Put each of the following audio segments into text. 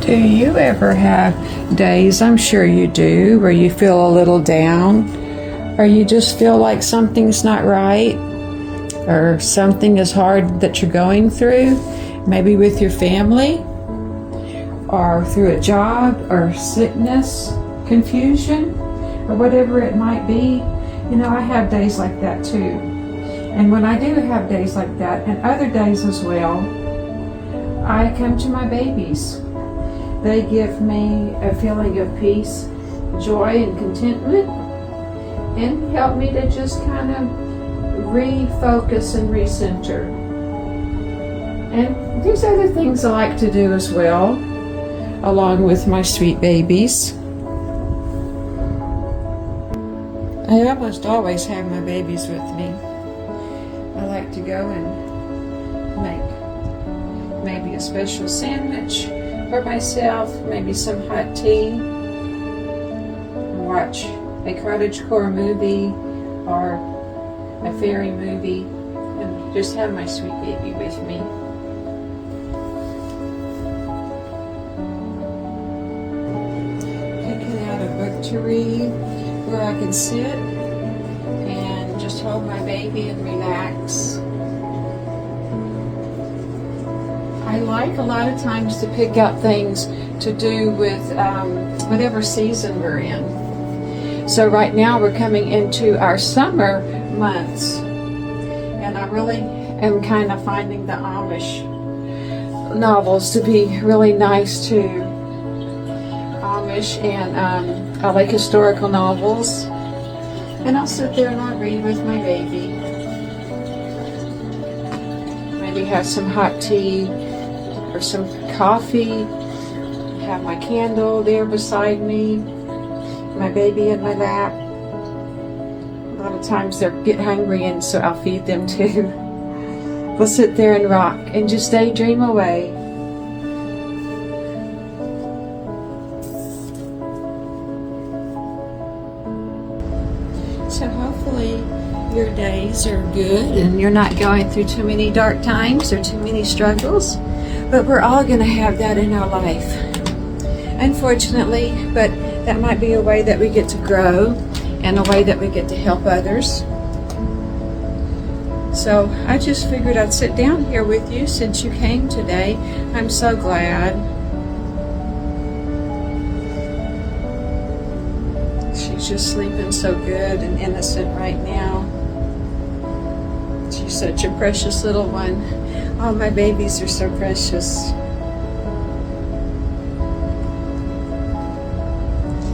Do you ever have days, I'm sure you do, where you feel a little down, or you just feel like something's not right, or something is hard that you're going through, maybe with your family, or through a job, or sickness, confusion, or whatever it might be? You know, I have days like that too. And when I do have days like that, and other days as well, I come to my babies. They give me a feeling of peace, joy, and contentment, and help me to just kind of refocus and recenter. And there's other things I like to do as well, along with my sweet babies. I almost always have my babies with me. I like to go and make maybe a special sandwich for myself, maybe some hot tea, watch a cottagecore movie or a fairy movie, and just have my sweet baby with me. Picking out a book to read where I can sit and just hold my baby and relax. I like a lot of times to pick out things to do with whatever season we're in. So right now we're coming into our summer months, and I really am kind of finding the Amish novels to be really nice too. Amish, and I like historical novels, and I'll sit there and I'll read with my baby. Maybe have some hot tea or some coffee, have my candle there beside me, my baby in my lap. A lot of times they get hungry, and so I'll feed them too. We'll sit there and rock and just daydream away. So hopefully your days are good and you're not going through too many dark times or too many struggles. But we're all going to have that in our life, unfortunately, but that might be a way that we get to grow and a way that we get to help others. So I just figured I'd sit down here with you since you came today. I'm so glad. She's just sleeping so good and innocent right now. She's such a precious little one. Oh, my babies are so precious.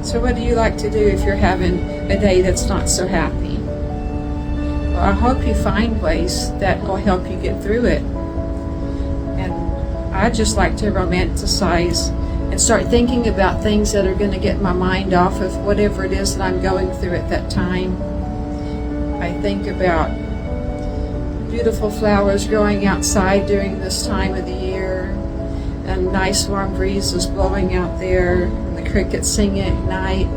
So what do you like to do if you're having a day that's not so happy? Well, I hope you find ways that will help you get through it. And I just like to romanticize and start thinking about things that are going to get my mind off of whatever it is that I'm going through at that time. I think about beautiful flowers growing outside during this time of the year, and nice warm breezes blowing out there, and the crickets singing at night.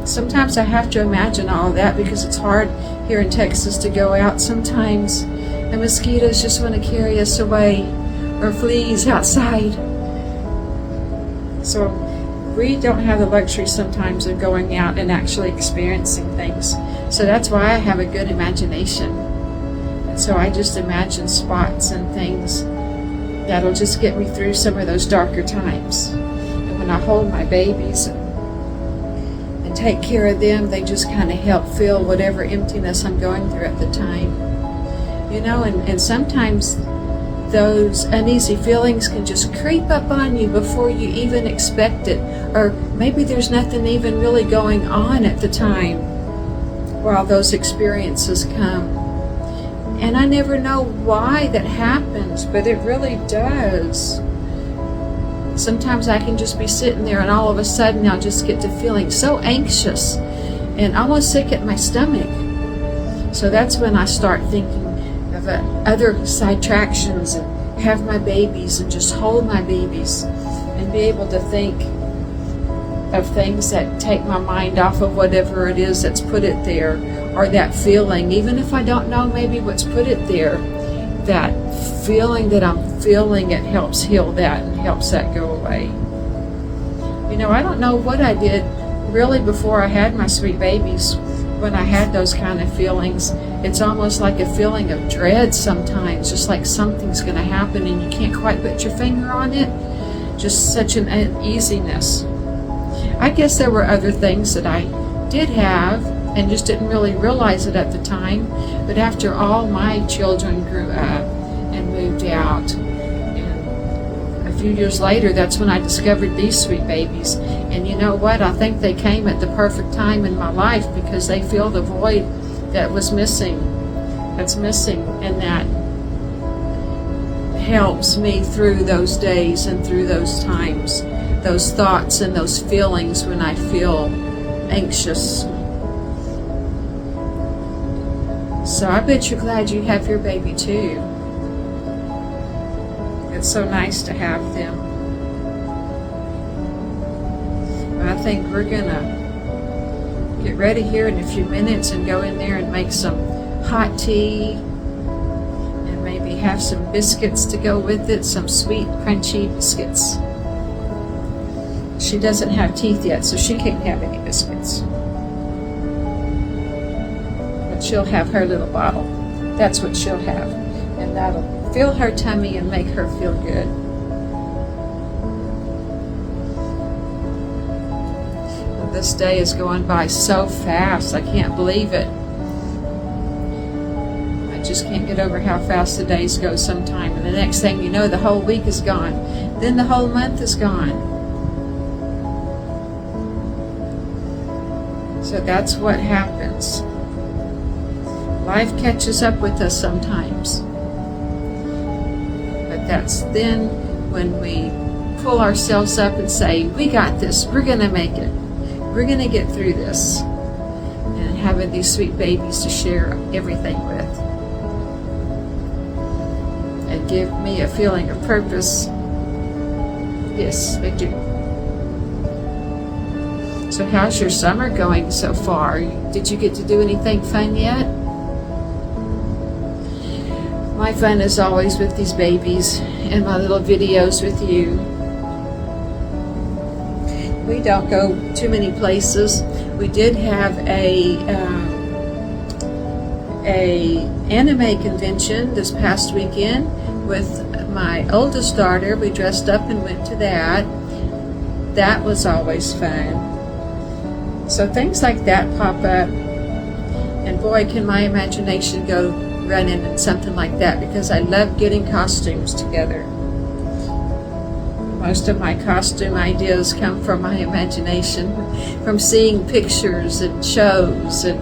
Sometimes I have to imagine all of that because it's hard here in Texas to go out. Sometimes the mosquitoes just want to carry us away, or fleas outside. So we don't have the luxury sometimes of going out and actually experiencing things. So that's why I have a good imagination. And so I just imagine spots and things that'll just get me through some of those darker times. And when I hold my babies and take care of them, they just kind of help fill whatever emptiness I'm going through at the time. You know, and sometimes those uneasy feelings can just creep up on you before you even expect it. Or maybe there's nothing even really going on at the time while those experiences come. And I never know why that happens, but it really does. Sometimes I can just be sitting there and all of a sudden I'll just get to feeling so anxious and almost sick at my stomach. So that's when I start thinking of other sidetractions and have my babies and just hold my babies and be able to think of things that take my mind off of whatever it is that's put it there, or that feeling, even if I don't know maybe what's put it there, that feeling that I'm feeling, it helps heal that and helps that go away. You know, I don't know what I did really before I had my sweet babies. When I had those kind of feelings, it's almost like a feeling of dread sometimes, just like something's going to happen and you can't quite put your finger on it. Just such an uneasiness. I guess there were other things that I did have and just didn't really realize it at the time. But after all my children grew up and moved out, and a few years later, that's when I discovered these sweet babies. And you know what? I think they came at the perfect time in my life because they fill the void that was missing. That's missing, and that helps me through those days and through those times, those thoughts and those feelings when I feel anxious. So I bet you're glad you have your baby too. It's so nice to have them. I think we're gonna get ready here in a few minutes and go in there and make some hot tea and maybe have some biscuits to go with it, some sweet crunchy biscuits. She doesn't have teeth yet, so she can't have any biscuits. But she'll have her little bottle. That's what she'll have. And that'll fill her tummy and make her feel good. This day is going by so fast. I can't believe it. I just can't get over how fast the days go sometime. And the next thing you know, the whole week is gone. Then the whole month is gone. So that's what happens. Life catches up with us sometimes. But that's then when we pull ourselves up and say, we got this, we're going to make it. We're going to get through this. And having these sweet babies to share everything with. And give me a feeling of purpose. Yes, they do. So how's your summer going so far? Did you get to do anything fun yet? My fun is always with these babies and my little videos with you. We don't go too many places. We did have a anime convention this past weekend with my oldest daughter. We dressed up and went to that. That was always fun. So things like that pop up, and boy, can my imagination go running and something like that, because I love getting costumes together. Most of my costume ideas come from my imagination, from seeing pictures and shows and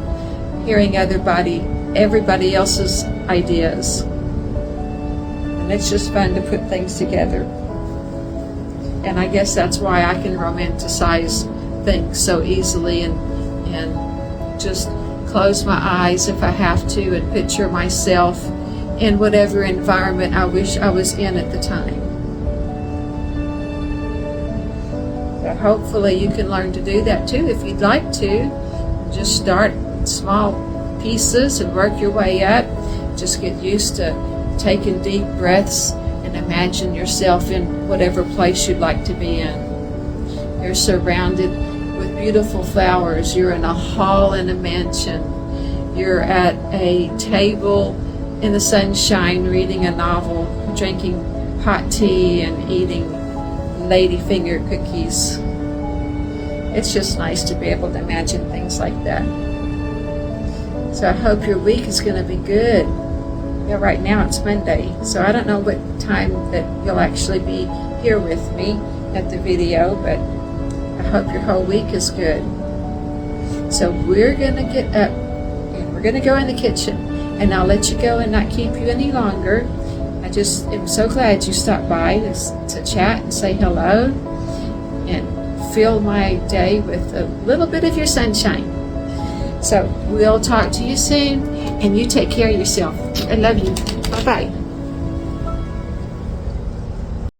hearing everybody else's ideas. And it's just fun to put things together. And I guess that's why I can romanticize things so easily and just close my eyes if I have to and picture myself in whatever environment I wish I was in at the time. So hopefully you can learn to do that too if you'd like to. Just start small pieces and work your way up. Just get used to taking deep breaths and imagine yourself in whatever place you'd like to be in. You're surrounded with beautiful flowers. You're in a hall in a mansion. You're at a table in the sunshine reading a novel, drinking hot tea and eating ladyfinger cookies. It's just nice to be able to imagine things like that. So I hope your week is going to be good. Yeah, right now it's Monday, so I don't know what time that you'll actually be here with me at the video, but I hope your whole week is good. So we're going to get up and we're going to go in the kitchen, and I'll let you go and not keep you any longer. I just am so glad you stopped by to chat and say hello and fill my day with a little bit of your sunshine. So we'll talk to you soon, and you take care of yourself. I love you. Bye-bye.